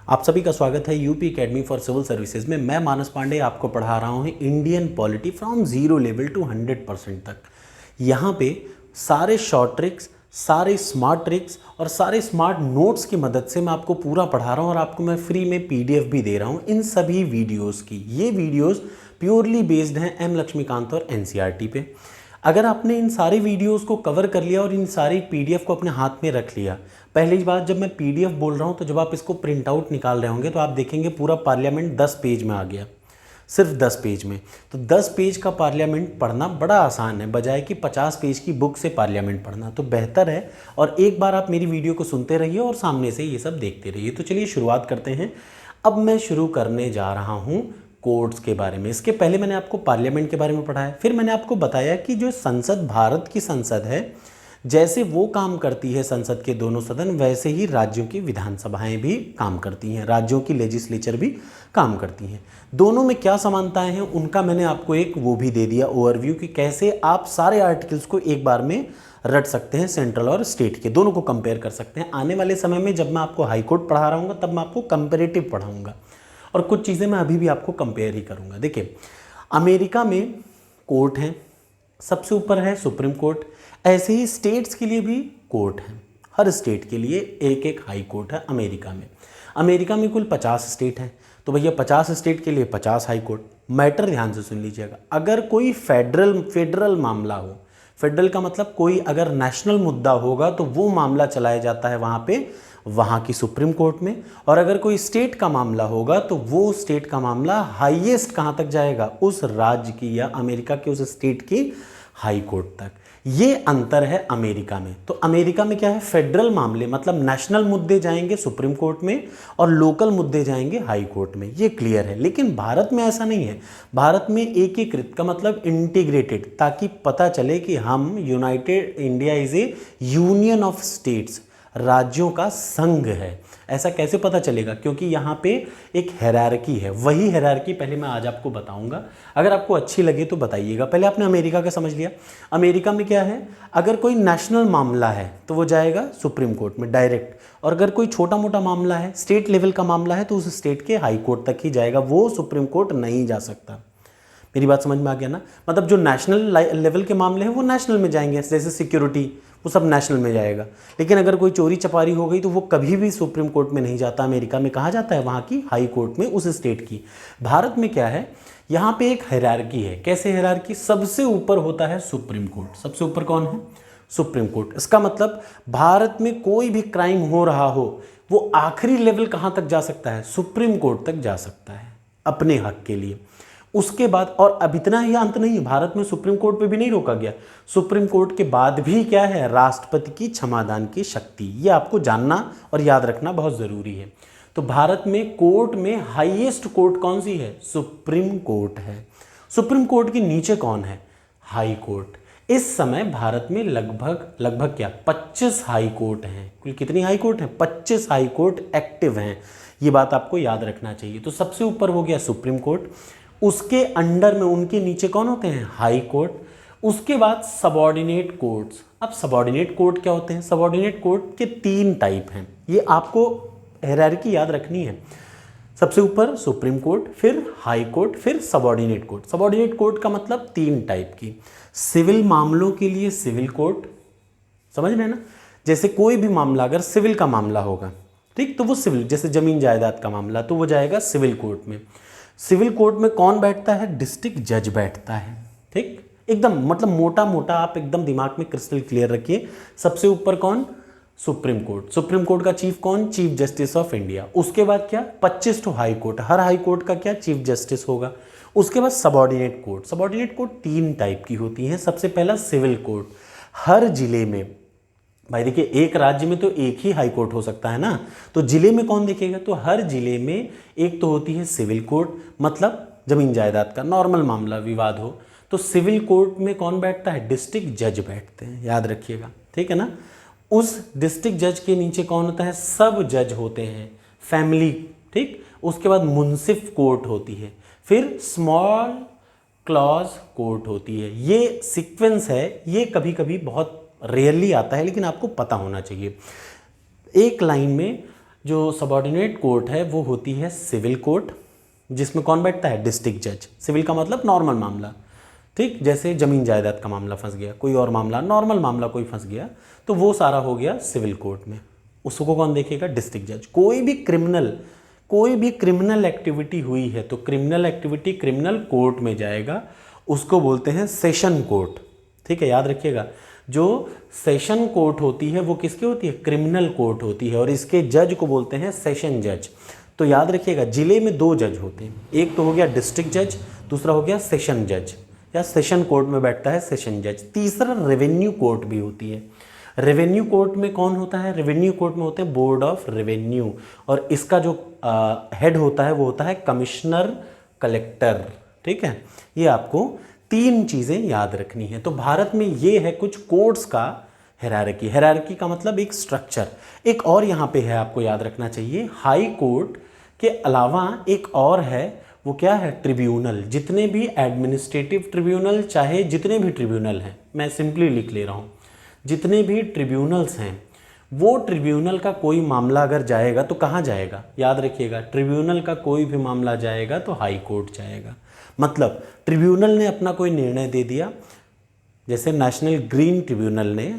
आप सभी का स्वागत है UP academy for civil services में। मैं मानस पांडे आपको पढ़ा रहा हूँ Indian polity from 0 level to 100% तक। यहाँ पे सारे शॉर्ट ट्रिक्स, सारे स्मार्ट ट्रिक्स और सारे स्मार्ट नोट्स की मदद से मैं आपको पूरा पढ़ा रहा हूँ और आपको मैं फ्री में PDF भी दे रहा हूँ इन सभी वीडियोज़ की। ये वीडियोज़ प्योरली बेस्ड हैं M लक्ष्मीकांत और NCERT पे। अगर आपने इन सारी वीडियोस को कवर कर लिया और इन सारी PDF को अपने हाथ में रख लिया, पहली बात जब मैं PDF बोल रहा हूँ तो जब आप इसको प्रिंट आउट निकाल रहे होंगे तो आप देखेंगे पूरा पार्लियामेंट 10 पेज में आ गया, सिर्फ 10 पेज में। तो 10 पेज का पार्लियामेंट पढ़ना बड़ा आसान है बजाय कि 50 पेज की बुक से पार्लियामेंट पढ़ना। तो बेहतर है और एक बार आप मेरी वीडियो को सुनते रहिए और सामने से ये सब देखते रहिए। तो चलिए शुरुआत करते हैं। अब मैं शुरू करने जा रहा हूँ कोर्ट्स के बारे में। इसके पहले मैंने आपको पार्लियामेंट के बारे में पढ़ाया, फिर मैंने आपको बताया कि जो संसद, भारत की संसद है, जैसे वो काम करती है संसद के दोनों सदन, वैसे ही राज्यों की विधानसभाएं भी काम करती हैं, राज्यों की लेजिस्लेचर भी काम करती हैं। दोनों में क्या समानताएं हैं उनका मैंने आपको एक वो भी दे दिया ओवरव्यू कि कैसे आप सारे आर्टिकल्स को एक बार में रट सकते हैं, सेंट्रल और स्टेट के, दोनों को कंपेयर कर सकते हैं। आने वाले समय में जब मैं आपको हाईकोर्ट पढ़ा रहा हूँ तब मैं आपको कंपेरेटिव पढ़ाऊँगा और कुछ चीज़ें मैं अभी भी आपको कंपेयर ही करूँगा। देखिए, अमेरिका में कोर्ट हैं, सबसे ऊपर है सुप्रीम कोर्ट। ऐसे ही स्टेट्स के लिए भी कोर्ट हैं, हर स्टेट के लिए एक एक हाई कोर्ट है अमेरिका में। अमेरिका में कुल 50 स्टेट हैं, तो भैया 50 स्टेट के लिए 50 हाई कोर्ट। मैटर ध्यान से सुन लीजिएगा, अगर कोई फेडरल मामला हो, फेडरल का मतलब कोई अगर नेशनल मुद्दा होगा तो वो मामला चलाया जाता है वहाँ पे, वहाँ की सुप्रीम कोर्ट में। और अगर कोई स्टेट का मामला होगा तो वो स्टेट का मामला हाईएस्ट कहाँ तक जाएगा, उस राज्य की या अमेरिका के उस स्टेट की हाई कोर्ट तक। ये अंतर है अमेरिका में। तो अमेरिका में क्या है, फेडरल मामले मतलब नेशनल मुद्दे जाएंगे सुप्रीम कोर्ट में और लोकल मुद्दे जाएंगे हाई कोर्ट में, ये क्लियर है। लेकिन भारत में ऐसा नहीं है। भारत में एकीकृत का मतलब इंटीग्रेटेड, ताकि पता चले कि हम United India is A union of states, राज्यों का संघ है। ऐसा कैसे पता चलेगा, क्योंकि यहाँ पे एक हायरार्की है। वही हायरार्की पहले मैं आज आपको बताऊंगा, अगर आपको अच्छी लगे तो बताइएगा। पहले आपने अमेरिका का समझ लिया। अमेरिका में क्या है, अगर कोई नेशनल मामला है तो वो जाएगा सुप्रीम कोर्ट में डायरेक्ट, और अगर कोई छोटा मोटा मामला है, स्टेट लेवल का मामला है, तो उस स्टेट के हाई कोर्ट तक ही जाएगा, वो सुप्रीम कोर्ट नहीं जा सकता। मेरी बात समझ में आ गया ना। मतलब जो नेशनल लेवल के मामले हैं वो नेशनल में जाएंगे, जैसे सिक्योरिटी, वो सब नेशनल में जाएगा। लेकिन अगर कोई चोरी चपारी हो गई तो वो कभी भी सुप्रीम कोर्ट में नहीं जाता। अमेरिका में कहाँ जाता है, वहाँ की हाई कोर्ट में, उस स्टेट की। भारत में क्या है, यहाँ पे एक हायरार्की है। कैसे हायरार्की, सबसे ऊपर होता है सुप्रीम कोर्ट। सबसे ऊपर कौन है, सुप्रीम कोर्ट। इसका मतलब भारत में कोई भी क्राइम हो रहा हो, वो आखिरी लेवल कहाँ तक जा सकता है, सुप्रीम कोर्ट तक जा सकता है अपने हक के लिए। उसके बाद, और अब इतना ही अंत नहीं, भारत में सुप्रीम कोर्ट पे भी नहीं रोका गया। सुप्रीम कोर्ट के बाद भी क्या है, राष्ट्रपति की क्षमादान की शक्ति। ये आपको जानना और याद रखना बहुत जरूरी है। तो भारत में कोर्ट में हाईएस्ट कोर्ट कौन सी है, सुप्रीम कोर्ट है। सुप्रीम कोर्ट के नीचे कौन है, हाई कोर्ट। इस समय भारत में लगभग क्या 25 हाई कोर्ट हैं। कुल कितनी हाई कोर्ट हैं, 25 हाई कोर्ट एक्टिव हैं। ये बात आपको याद रखना चाहिए। तो सबसे ऊपर हो गया सुप्रीम कोर्ट, उसके अंडर में उनके नीचे कौन होते हैं, हाई कोर्ट। उसके बाद सबऑर्डिनेट कोर्ट्स। अब सबऑर्डिनेट कोर्ट क्या होते हैं, सबऑर्डिनेट कोर्ट के 3 टाइप हैं। ये आपको हायरार्की याद रखनी है। सबसे ऊपर सुप्रीम कोर्ट, फिर हाई कोर्ट, फिर सबऑर्डिनेट कोर्ट। सबऑर्डिनेट कोर्ट का मतलब 3 टाइप की। सिविल मामलों के लिए सिविल कोर्ट, समझ रहे हैं ना। जैसे कोई भी मामला अगर सिविल का मामला होगा, ठीक, तो वो सिविल, जैसे जमीन जायदाद का मामला, तो वो जाएगा सिविल कोर्ट में। सिविल कोर्ट में कौन बैठता है, डिस्ट्रिक्ट जज बैठता है। ठीक, एकदम मतलब मोटा मोटा आप एकदम दिमाग में क्रिस्टल क्लियर रखिए। सबसे ऊपर कौन, सुप्रीम कोर्ट। सुप्रीम कोर्ट का चीफ कौन, चीफ जस्टिस ऑफ इंडिया। उसके बाद क्या, 25 तो हाई कोर्ट, हर हाई कोर्ट का क्या, चीफ जस्टिस होगा। उसके बाद subordinate court. Subordinate court 3 type की होती हैं। सबसे पहला सिविल कोर्ट, हर जिले में, भाई देखिए एक राज्य में तो एक ही हाई कोर्ट हो सकता है ना, तो जिले में कौन देखेगा, तो हर जिले में एक तो होती है सिविल कोर्ट, मतलब जमीन जायदाद का नॉर्मल मामला विवाद हो तो सिविल कोर्ट में कौन बैठता है, डिस्ट्रिक्ट जज बैठते हैं, याद रखिएगा, ठीक है ना। उस डिस्ट्रिक्ट जज के नीचे कौन होता है, सब जज होते हैं, फैमिली, ठीक। उसके बाद मुंसिफ कोर्ट होती है, फिर स्मॉल क्लॉज कोर्ट होती है। ये सीक्वेंस है, ये कभी कभी बहुत रेयरली आता है लेकिन आपको पता होना चाहिए। एक लाइन में जो सबॉर्डिनेट कोर्ट है वो होती है सिविल कोर्ट, जिसमें कौन बैठता है? डिस्ट्रिक्ट जज। सिविल का मतलब नॉर्मल मामला, ठीक, जैसे ज़मीन जायदाद का मामला फंस गया, कोई और मामला, नॉर्मल मामला कोई फंस गया, तो वो सारा हो गया सिविल कोर्ट में। उसको कौन देखेगा? डिस्ट्रिक्ट जज। कोई भी क्रिमिनल एक्टिविटी हुई है तो क्रिमिनल एक्टिविटी क्रिमिनल कोर्ट में जाएगा, उसको बोलते हैं सेशन कोर्ट, ठीक है, याद रखिएगा। जो सेशन कोर्ट होती है वो किसकी होती है? क्रिमिनल कोर्ट होती है, और इसके जज को बोलते हैं सेशन जज। तो याद रखिएगा, जिले में 2 जज होते हैं, एक तो हो गया डिस्ट्रिक्ट जज, दूसरा हो गया सेशन जज, या सेशन कोर्ट में बैठता है सेशन जज। तीसरा रेवेन्यू कोर्ट भी होती है। रेवेन्यू कोर्ट में कौन होता है? रेवेन्यू कोर्ट में होते हैं बोर्ड ऑफ रेवेन्यू, और इसका जो हेड होता है वो होता है कमिश्नर कलेक्टर, ठीक है। ये आपको 3 चीज़ें याद रखनी है। तो भारत में ये है कुछ कोर्ट्स का हायरार्की। हायरार्की का मतलब एक स्ट्रक्चर। एक और यहाँ पे है, आपको याद रखना चाहिए, हाई कोर्ट के अलावा एक और है, वो क्या है? ट्रिब्यूनल। जितने भी एडमिनिस्ट्रेटिव ट्रिब्यूनल, चाहे जितने भी ट्रिब्यूनल हैं, मैं सिंपली लिख ले रहा हूँ, जितने भी ट्रिब्यूनल्स हैं, वो ट्रिब्यूनल का कोई मामला अगर जाएगा तो कहाँ जाएगा? याद रखिएगा, ट्रिब्यूनल का कोई भी मामला जाएगा तो हाई कोर्ट जाएगा। मतलब ट्रिब्यूनल ने अपना कोई निर्णय दे दिया, जैसे नेशनल ग्रीन ट्रिब्यूनल ने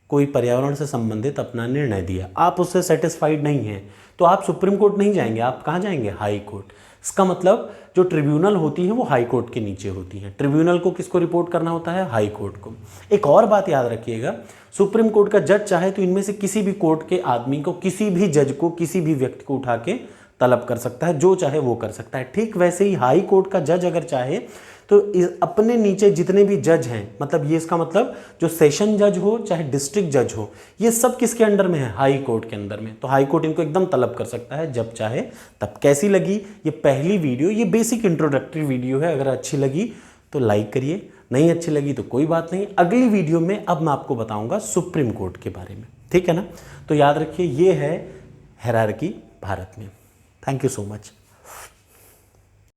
कोई पर्यावरण से संबंधित अपना निर्णय दिया, आप उससे सेटिस्फाइड नहीं हैं तो आप सुप्रीम कोर्ट नहीं जाएंगे, आप कहाँ जाएंगे? High court. इसका मतलब जो ट्रिब्यूनल होती है वो हाई कोर्ट के नीचे होती है। ट्रिब्यूनल को किसको रिपोर्ट करना होता है? हाई कोर्ट को। एक और बात याद रखिएगा, सुप्रीम कोर्ट का जज चाहे तो इनमें से किसी भी कोर्ट के आदमी को, किसी भी जज को, किसी भी व्यक्ति को उठा के तलब कर सकता है, जो चाहे वो कर सकता है। ठीक वैसे ही हाई कोर्ट का जज अगर चाहे तो अपने नीचे जितने भी जज हैं, मतलब ये इसका मतलब जो सेशन जज हो चाहे डिस्ट्रिक्ट जज हो, ये सब किसके अंडर में है? हाई कोर्ट के अंदर में। तो हाई कोर्ट इनको एकदम तलब कर सकता है जब चाहे तब। कैसी लगी ये पहली वीडियो? ये बेसिक इंट्रोडक्टरी वीडियो है। अगर अच्छी लगी तो लाइक करिए, नहीं अच्छी लगी तो कोई बात नहीं। अगली वीडियो में अब मैं आपको बताऊंगा सुप्रीम कोर्ट के बारे में, ठीक है ना। तो याद रखिए, ये है हायरार्की भारत में। Thank you so much.